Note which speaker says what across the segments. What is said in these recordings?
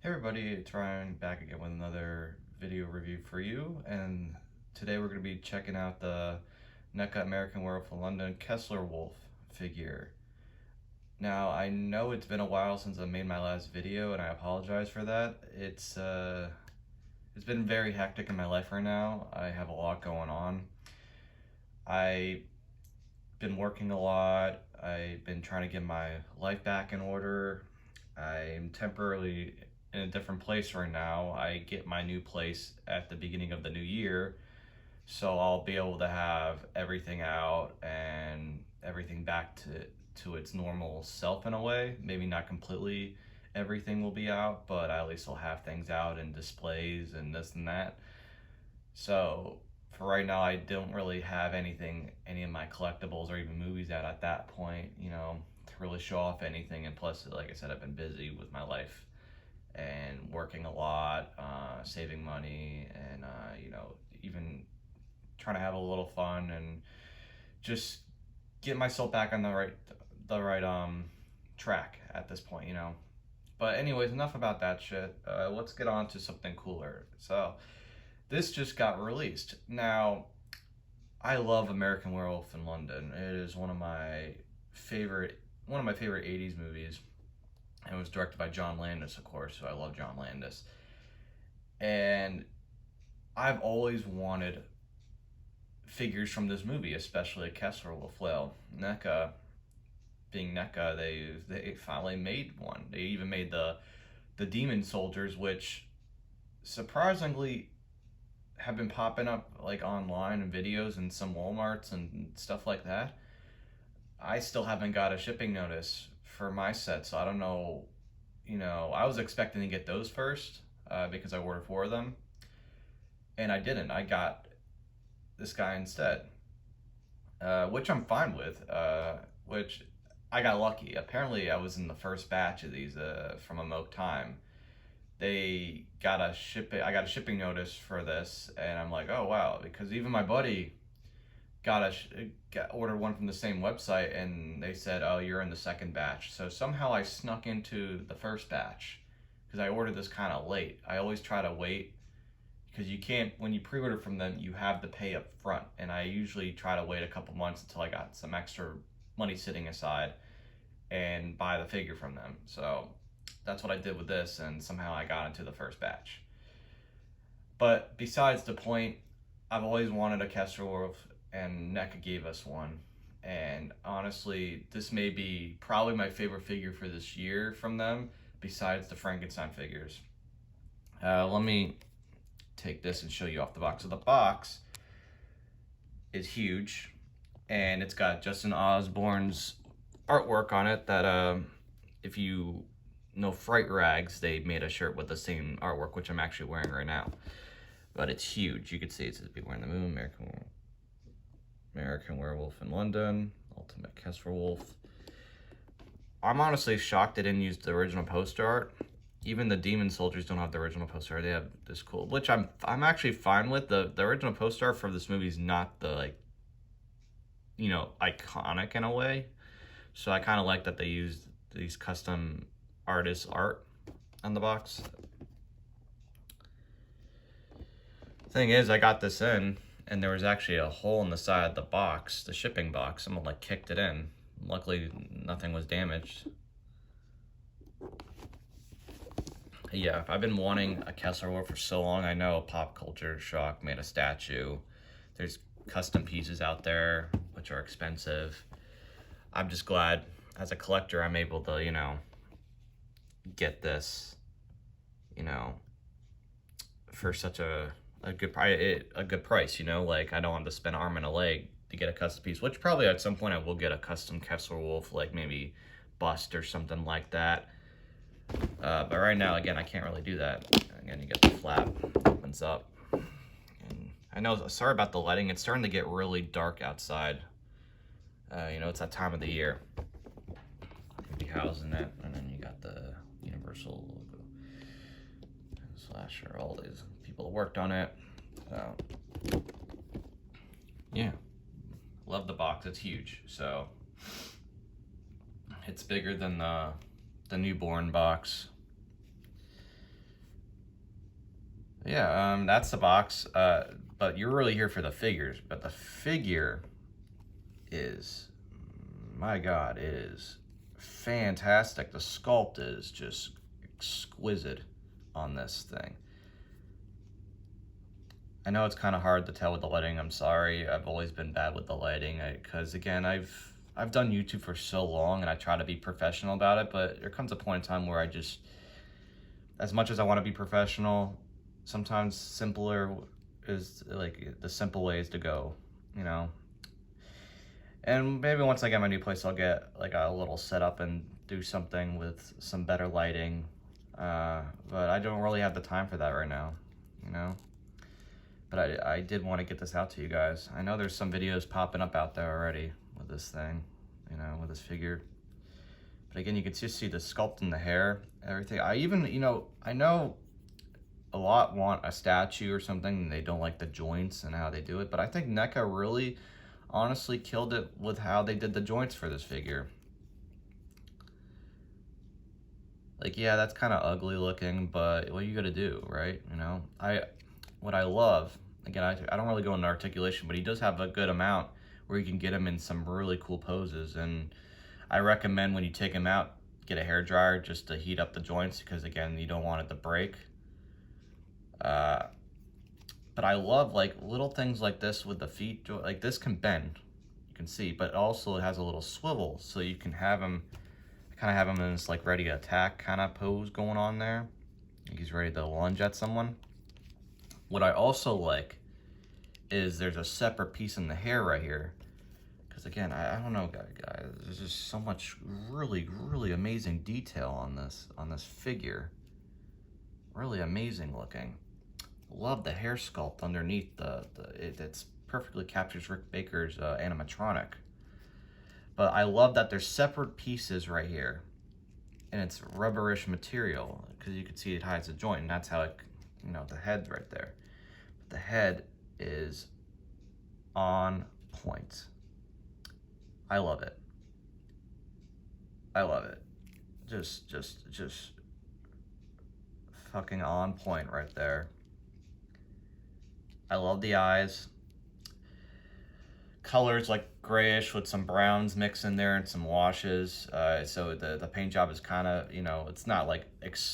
Speaker 1: Hey everybody, it's Ryan back again with another video review for you, and today we're going to be checking out the Neca American Werewolf in London Kessler Wolf figure. Now, I know it's been a while since I made my last video, and I apologize for that. It's been very hectic in my life right now. I have a lot going on. I've been working a lot. I've been trying to get my life back in order. I'm temporarily in a different place right now. I get my new place at the beginning of the new year, so I'll be able to have everything out and everything back to its normal self in a way. Maybe not completely everything will be out, but at least I'll have things out and displays and this and that. So for right now, I don't really have any of my collectibles or even movies out at that point, to really show off anything. And plus, like I said, I've been busy with my life and working a lot, saving money, and even trying to have a little fun and just get myself back on the right track at this point. But anyways, enough about that shit. Let's get on to something cooler. So this just got released. Now, I love American Werewolf in London. It is one of my favorite 80s movies. It was directed by John Landis, of course, so I love John Landis. And I've always wanted figures from this movie, especially Kessler Wolf. Well, Neca, being Neca, they finally made one. They even made the demon soldiers, which surprisingly have been popping up like online and videos and some Walmarts and stuff like that. I still haven't got a shipping notice for my set, so I don't know. I was expecting to get those first because I ordered 4 of them, and I didn't. I got this guy instead, which I'm fine with. Which I got lucky. Apparently, I was in the first batch of these from Amok Time. I got a shipping notice for this, and I'm like, oh wow, because even my buddy got ordered one from the same website, and they said, oh, you're in the second batch. So somehow I snuck into the first batch because I ordered this kind of late. I always try to wait because you can't, when you pre-order from them, you have to pay up front, and I usually try to wait a couple months until I got some extra money sitting aside and buy the figure from them. So that's what I did with this, and somehow I got into the first batch. But besides the point, I've always wanted a Kessler Wolf, and NECA gave us one. And honestly, this may be probably my favorite figure for this year from them, besides the Frankenstein figures. Let me take this and show you off the box. So the box is huge, and it's got Justin Osborne's artwork on it that if you know Fright Rags, they made a shirt with the same artwork, which I'm actually wearing right now. But it's huge. You can see it says Beware in the Moon, American Werewolf in London, Ultimate Kessler Wolf. I'm honestly shocked they didn't use the original poster art. Even the Demon Soldiers don't have the original poster art. They have this cool, which I'm actually fine with. The original poster art for this movie is not the iconic in a way. So I kind of like that they used these custom artist art on the box. Thing is, I got this in, and there was actually a hole in the side of the box, the shipping box. Someone kicked it in. Luckily, nothing was damaged. Yeah, I've been wanting a Kessler Wolf for so long. I know Pop Culture Shock made a statue. There's custom pieces out there, which are expensive. I'm just glad, as a collector, I'm able to, get this, for such a good price. I don't want to spend an arm and a leg to get a custom piece, which probably at some point I will get a custom Kessler Wolf, like maybe bust or something like that. But right now, again, I can't really do that. Again, you get the flap, opens up. And I know, sorry about the lighting. It's starting to get really dark outside. It's that time of the year. You'd be housing it, and then you got the Universal logo. Slasher, all these people worked on it. Yeah, love the box. It's huge. So it's bigger than the newborn box. Yeah, that's the box. But you're really here for the figures. But the figure is, my God, it is fantastic. The sculpt is just exquisite on this thing. I know it's kind of hard to tell with the lighting. I'm sorry. I've always been bad with the lighting because again, I've done YouTube for so long and I try to be professional about it, but there comes a point in time where I just, as much as I want to be professional, sometimes simpler is like the simple ways to go, you know. And maybe once I get my new place, I'll get like a little setup and do something with some better lighting. But I don't really have the time for that right now, you know. But I did want to get this out to you guys. I know there's some videos popping up out there already with this thing, you know, with this figure. But again, you can just see the sculpt in the hair, everything. I even, you know, I know a lot want a statue or something and they don't like the joints and how they do it. But I think Neca really honestly killed it with how they did the joints for this figure. Like, yeah, that's kind of ugly looking, but what are you gonna do, right? You know, what I love, again, I don't really go into articulation, but he does have a good amount where you can get him in some really cool poses. And I recommend when you take him out, get a hair dryer just to heat up the joints because again, you don't want it to break. But I love like little things like this with the feet, like this can bend, you can see, but also it has a little swivel so you can have him, kind of have him in this like ready to attack kind of pose going on there. He's ready to lunge at someone. What I also like is there's a separate piece in the hair right here. Because again, I don't know, guys, there's just so much really, really amazing detail on this figure. Really amazing looking. Love the hair sculpt underneath it's perfectly captures Rick Baker's animatronic. But I love that there's separate pieces right here. And it's rubberish material because you can see it hides the joint, and that's how it, you know, the head right there. The head is on point. I love it. I love it. Just fucking on point right there. I love the eyes. Colors like grayish with some browns mixed in there and some washes. So the paint job is kind of, you know, it's not like,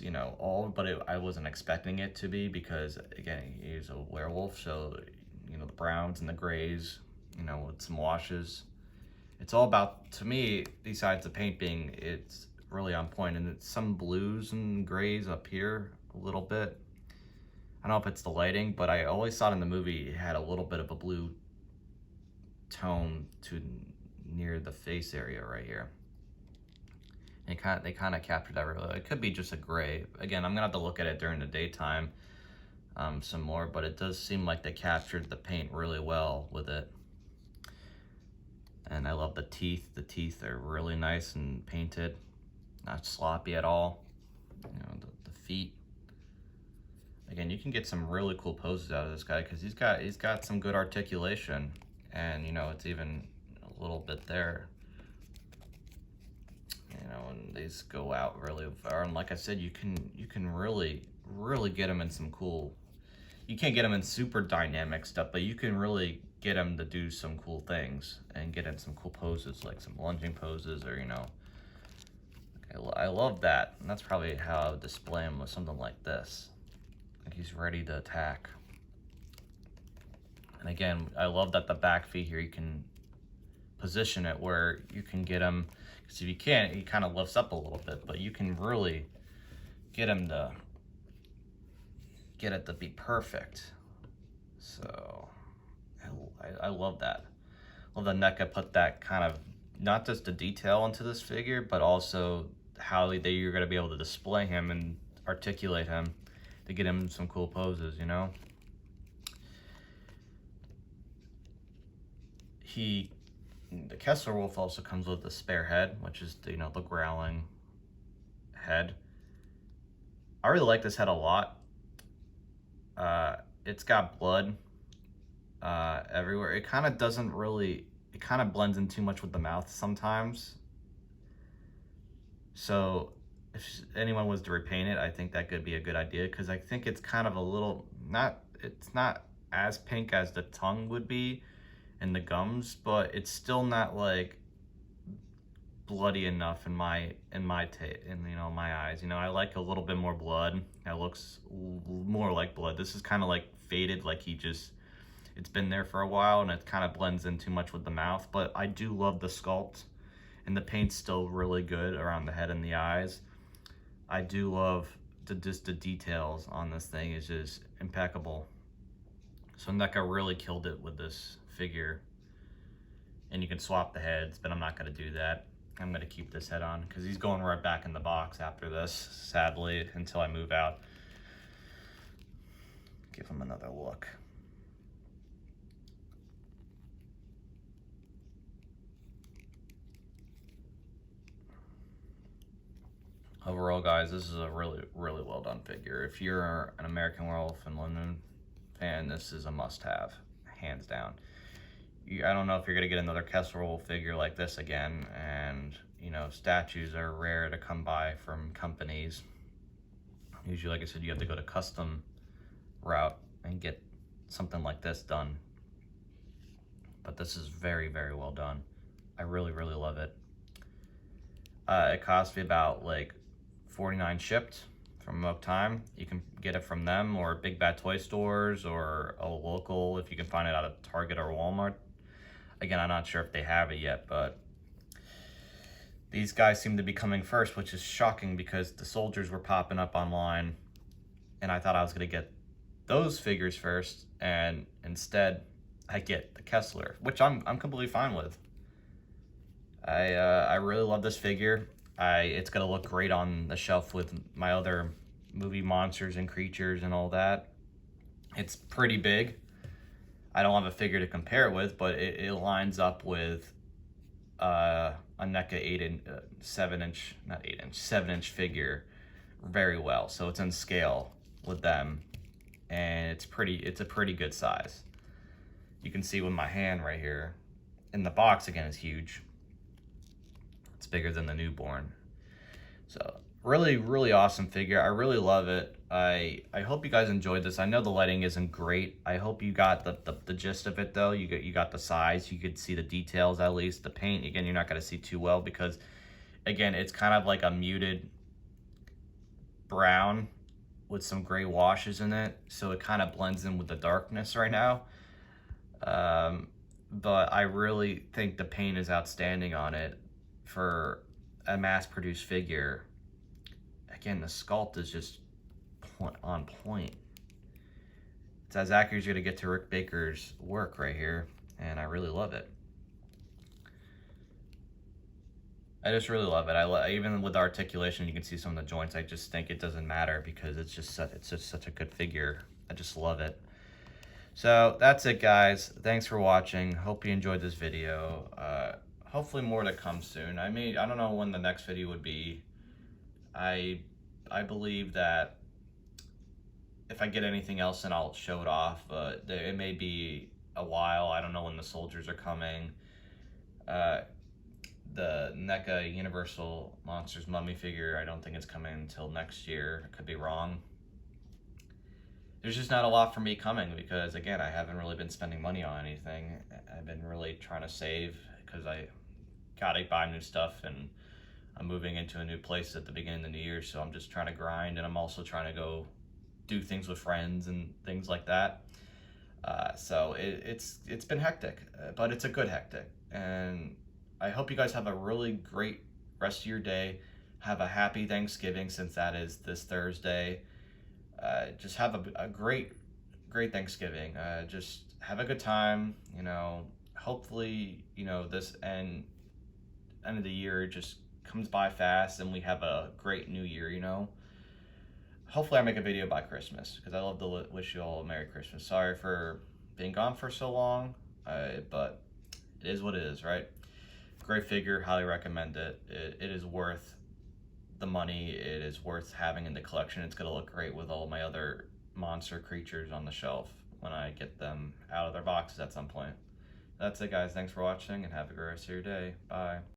Speaker 1: you know, all, but I wasn't expecting it to be because, again, he's a werewolf. So, you know, the browns and the grays, you know, with some washes. It's all about, to me, besides the paint being, it's really on point. And it's some blues and grays up here a little bit. I don't know if it's the lighting, but I always thought in the movie it had a little bit of a blue tone to near the face area right here. And they kind of captured that really. It could be just a gray. Again, I'm gonna have to look at it during the daytime some more, but it does seem like they captured the paint really well with it. And I love the teeth. The teeth are really nice and painted, not sloppy at all. You know, the feet. Again, you can get some really cool poses out of this guy because he's got some good articulation, and you know, it's even a little bit there. You know, and these go out really far. And like I said, you can really get him in some cool. You can't get him in super dynamic stuff, but you can really get him to do some cool things and get in some cool poses, like some lunging poses, or you know. I love that, and that's probably how I would display him with something like this. Like he's ready to attack. And again, I love that the back feet here, you can position it where you can get him, because if you can't, he kind of lifts up a little bit, but you can really get him to get it to be perfect. So I love that. Love that Neca put that kind of, not just the detail into this figure, but also how you're going to be able to display him and articulate him to get him some cool poses, you know? The Kessler Wolf also comes with the spare head, which is, you know, the growling head. I really like this head a lot. It's got blood everywhere. It kind of doesn't really, it kind of blends in too much with the mouth sometimes. So if anyone was to repaint it, I think that could be a good idea, because I think it's kind of a little, it's not as pink as the tongue would be and the gums, but it's still not like bloody enough in my my eyes. I like a little bit more blood. That looks more like blood. This is kind of like faded, like it's been there for a while, and it kind of blends in too much with the mouth. But I do love the sculpt, and the paint's still really good around the head and the eyes. I do love just the details on this thing is just impeccable. So Neca really killed it with this figure. And you can swap the heads, but I'm not going to do that. I'm going to keep this head on because he's going right back in the box after this, sadly, until I move out. Give him another look. Overall, guys, this is a really, really well done figure. If you're an American Werewolf in London fan, this is a must-have, hands down. I don't know if you're gonna get another Kessler Werewolf figure like this again, and statues are rare to come by from companies. Usually, like I said, you have to go to custom route and get something like this done. But this is very, very well done. I really, really love it. It cost me about like $49 shipped from Oak Time. You can get it from them or Big Bad Toy Stores or a local if you can find it out of Target or Walmart. Again, I'm not sure if they have it yet, but these guys seem to be coming first, which is shocking because the soldiers were popping up online and I thought I was going to get those figures first, and instead I get the Kessler, which I'm completely fine with. I really love this figure. It's going to look great on the shelf with my other movie monsters and creatures and all that. It's pretty big. I don't have a figure to compare it with, but it lines up with a NECA 7-inch figure very well. So it's in scale with them, and it's a pretty good size. You can see with my hand right here, and the box again is huge. It's bigger than the newborn. So really, really awesome figure. I really love it. I hope you guys enjoyed this. I know the lighting isn't great. I hope you got the gist of it though. You got the size. You could see the details at least. The paint, again, you're not going to see too well because, again, it's kind of like a muted brown with some gray washes in it. So it kind of blends in with the darkness right now. But I really think the paint is outstanding on it for a mass-produced figure. Again, the sculpt is just on point. It's as accurate as you're gonna get to Rick Baker's work right here, and I really love it. I just really love it. Even with the articulation, you can see some of the joints. I just think it doesn't matter because it's just such a good figure. I just love it. So that's it, guys. Thanks for watching. Hope you enjoyed this video. Hopefully more to come soon. I don't know when the next video would be. I believe that if I get anything else, then I'll show it off. But it may be a while. I don't know when the soldiers are coming. The NECA Universal Monsters mummy figure, I don't think it's coming until next year. I could be wrong. There's just not a lot for me coming because, again, I haven't really been spending money on anything. I've been really trying to save because I gotta buy new stuff, and I'm moving into a new place at the beginning of the new year, so I'm just trying to grind, and I'm also trying to go do things with friends and things like that. So it's been hectic, but it's a good hectic, and I hope you guys have a really great rest of your day. Have a happy Thanksgiving, since that is this Thursday. Just have a great Thanksgiving. Just have a good time. Hopefully, this end of the year just comes by fast and we have a great new year. Hopefully I make a video by Christmas because I love to wish you all a Merry Christmas. Sorry for being gone for so long, but it is what it is, right? Great figure, highly recommend it. It is worth the money. It is worth having in the collection. It's going to look great with all my other monster creatures on the shelf when I get them out of their boxes at some point. That's it, guys. Thanks for watching and have a great rest of your day. Bye.